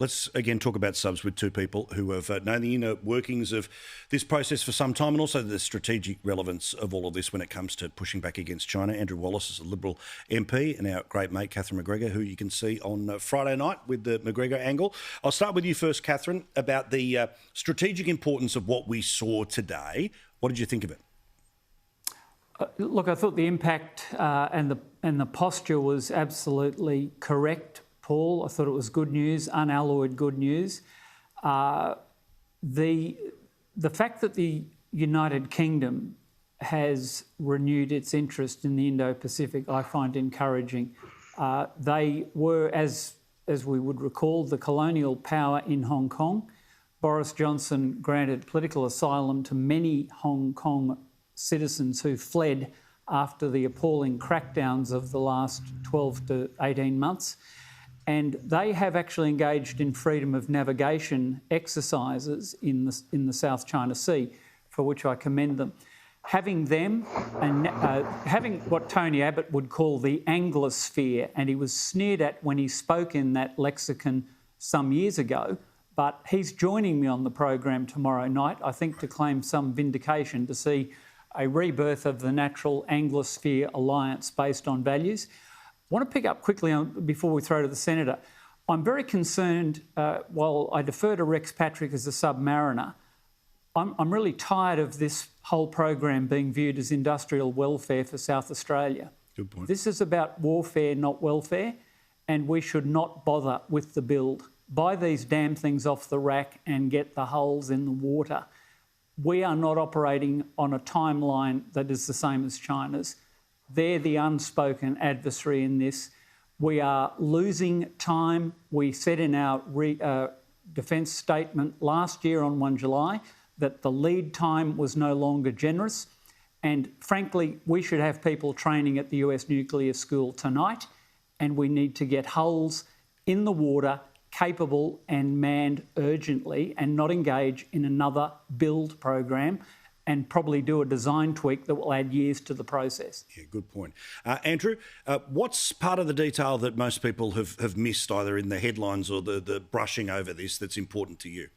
Let's again talk about subs with two people who have known the inner workings of this process for some time, and also the strategic relevance of all of this when it comes to pushing back against China. Andrew Wallace is a Liberal MP, and our great mate Catherine McGregor, who you can see on Friday night with the McGregor angle. I'll start with you first, Catherine, about the strategic importance of what we saw today. What did you think of it? Look, I thought the impact and the posture was absolutely correct, Paul. I thought it was good news, unalloyed good news. The fact that the United Kingdom has renewed its interest in the Indo-Pacific, I find encouraging. They were, as we would recall, the colonial power in Hong Kong. Boris Johnson granted political asylum to many Hong Kong citizens who fled after the appalling crackdowns of the last 12 to 18 months. And they have actually engaged in freedom of navigation exercises in the South China Sea, for which I commend them. Having them and having what Tony Abbott would call the Anglosphere, and he was sneered at when he spoke in that lexicon some years ago, but he's joining me on the program tomorrow night, I think, to claim some vindication, to see a rebirth of the natural Anglosphere alliance based on values. I want to pick up quickly before we throw to the Senator. I'm very concerned, while I defer to Rex Patrick as a submariner, I'm really tired of this whole program being viewed as industrial welfare for South Australia. Good point. This is about warfare, not welfare, and we should not bother with the build. Buy these damn things off the rack and get the hulls in the water. We are not operating on a timeline that is the same as China's. They're the unspoken adversary in this. We are losing time. We said in our defence statement last year on 1 July that the lead time was no longer generous. And frankly, we should have people training at the US nuclear school tonight, and we need to get hulls in the water, capable and manned urgently, and not engage in another build program and probably do a design tweak that will add years to the process. Yeah, good point. Andrew, what's part of the detail that most people have missed, either in the headlines or the brushing over this, that's important to you?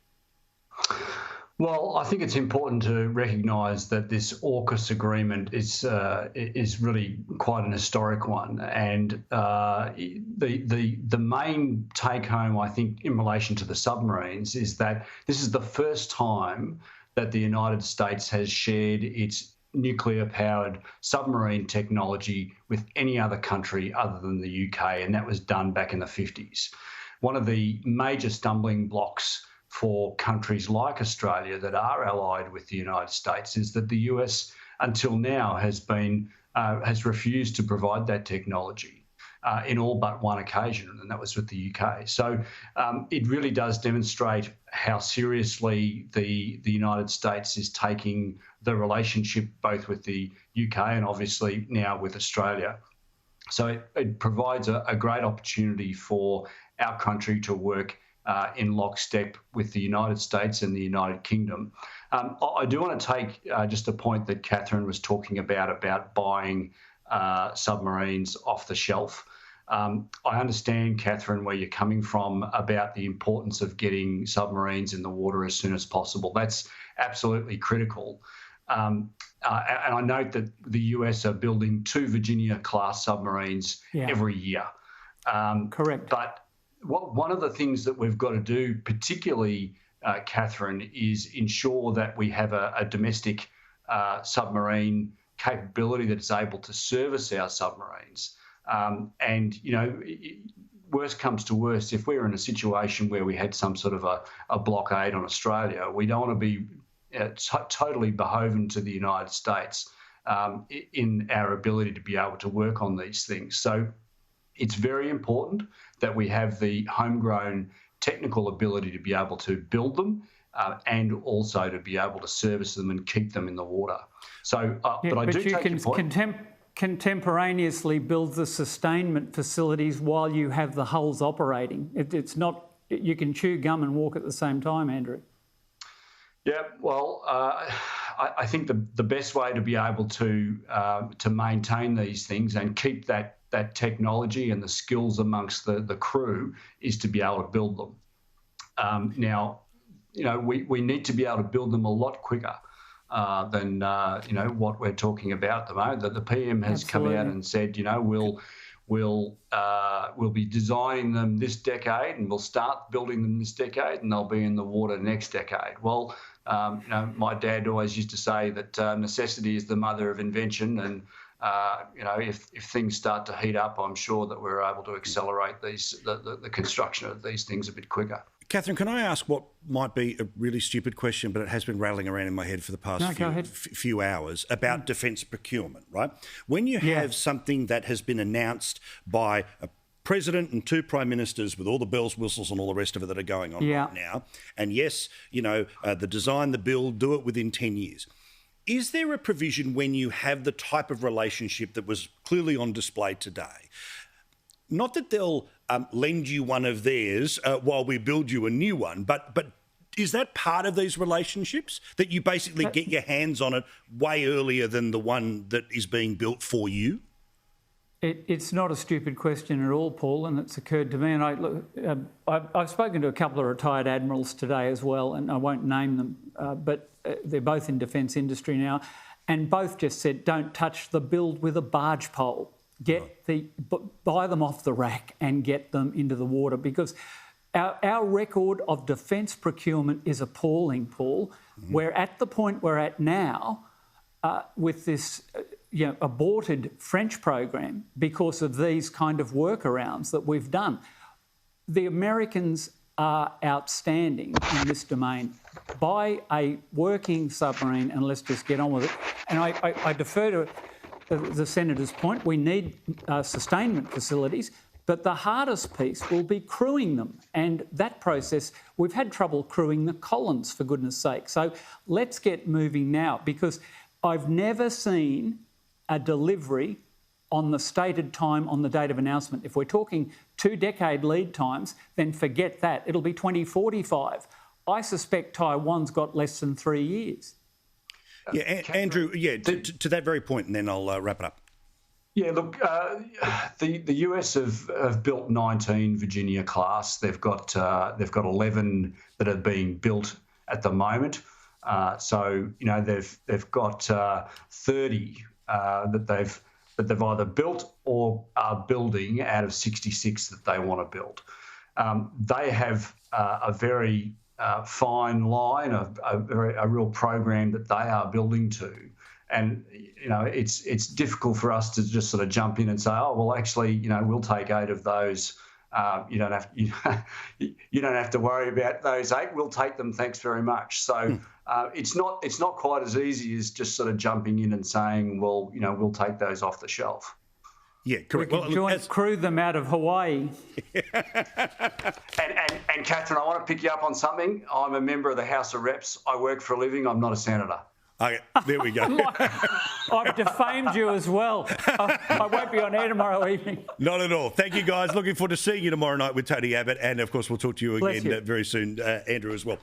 Well, I think it's important to recognise that this AUKUS agreement is really quite an historic one, and the main take home, I think, in relation to the submarines is that this is the first time that the United States has shared its nuclear-powered submarine technology with any other country other than the UK, and that was done back in the 50s. One of the major stumbling blocks for countries like Australia that are allied with the United States is that the US, until now, has refused to provide that technology in all but one occasion, and that was with the UK. So it really does demonstrate how seriously the United States is taking the relationship both with the UK and obviously now with Australia. So it provides a great opportunity for our country to work in lockstep with the United States and the United Kingdom. I do want to take just a point that Catherine was talking about buying submarines off the shelf. I understand, Catherine, where you're coming from about the importance of getting submarines in the water as soon as possible. That's absolutely critical. And I note that the US are building 2 Virginia-class submarines every year. Correct. But one of the things that we've got to do, particularly, Catherine, is ensure that we have a domestic submarine capability that is able to service our submarines. And, you know, worst comes to worst, if we were in a situation where we had some sort of a blockade on Australia, we don't want to be totally beholden to the United States in our ability to be able to work on these things. So it's very important that we have the homegrown technical ability to be able to build them and also to be able to service them and keep them in the water. So, but I do take your point. Contemporaneously build the sustainment facilities while you have the hulls operating. It's not, you can chew gum and walk at the same time, Andrew. Yeah, well, I think the best way to be able to maintain these things and keep that technology and the skills amongst the crew is to be able to build them. Now, we need to be able to build them a lot quicker than what we're talking about at the moment. That the PM has come out and said, we'll be designing them this decade, and we'll start building them this decade, and they'll be in the water next decade. Well, my dad always used to say that necessity is the mother of invention, and if things start to heat up, I'm sure that we're able to accelerate the construction of these things a bit quicker. Catherine, can I ask what might be a really stupid question, but it has been rattling around in my head for the past few hours about defence procurement, right? When you have something that has been announced by a president and two prime ministers with all the bells, whistles and all the rest of it that are going on right now, and yes, the design, the build, do it within 10 years. Is there a provision when you have the type of relationship that was clearly on display today? Not that they'll lend you one of theirs while we build you a new one, but is that part of these relationships, that you basically get your hands on it way earlier than the one that is being built for you? It's not a stupid question at all, Paul, and it's occurred to me. And I've spoken to a couple of retired admirals today as well, and I won't name them, but they're both in defence industry now, and both just said, don't touch the build with a barge pole. Buy them off the rack and get them into the water, because our record of defence procurement is appalling, Paul. Mm-hmm. We're at the point we're at now with this aborted French program because of these kind of workarounds that we've done. The Americans are outstanding in this domain. Buy a working submarine and let's just get on with it. And I defer to the Senator's point. We need sustainment facilities, but the hardest piece will be crewing them. And that process, we've had trouble crewing the Collins, for goodness sake. So let's get moving now, because I've never seen a delivery on the stated time on the date of announcement. If we're talking 2-decade lead times, then forget that. It'll be 2045. I suspect Taiwan's got less than 3 years. Yeah, Andrew, to that very point, and then I'll wrap it up. Yeah, look, the US have built 19 Virginia class. They've got 11 that are being built at the moment. So they've got 30 that they've either built or are building out of 66 that they want to build. They have a very fine line, a real program that they are building to. And, it's difficult for us to just sort of jump in and say, oh, well, actually, we'll take 8 of those. You don't have to worry about those 8. We'll take them. Thanks very much. So it's not quite as easy as just sort of jumping in and saying, well, we'll take those off the shelf. Yeah, correct. We can crew them out of Hawaii. And Catherine, I want to pick you up on something. I'm a member of the House of Reps. I work for a living. I'm not a senator. Okay, there we go. I've defamed you as well. I won't be on air tomorrow evening. Not at all. Thank you, guys. Looking forward to seeing you tomorrow night with Tony Abbott. And, of course, we'll talk to you again very soon, Andrew, as well.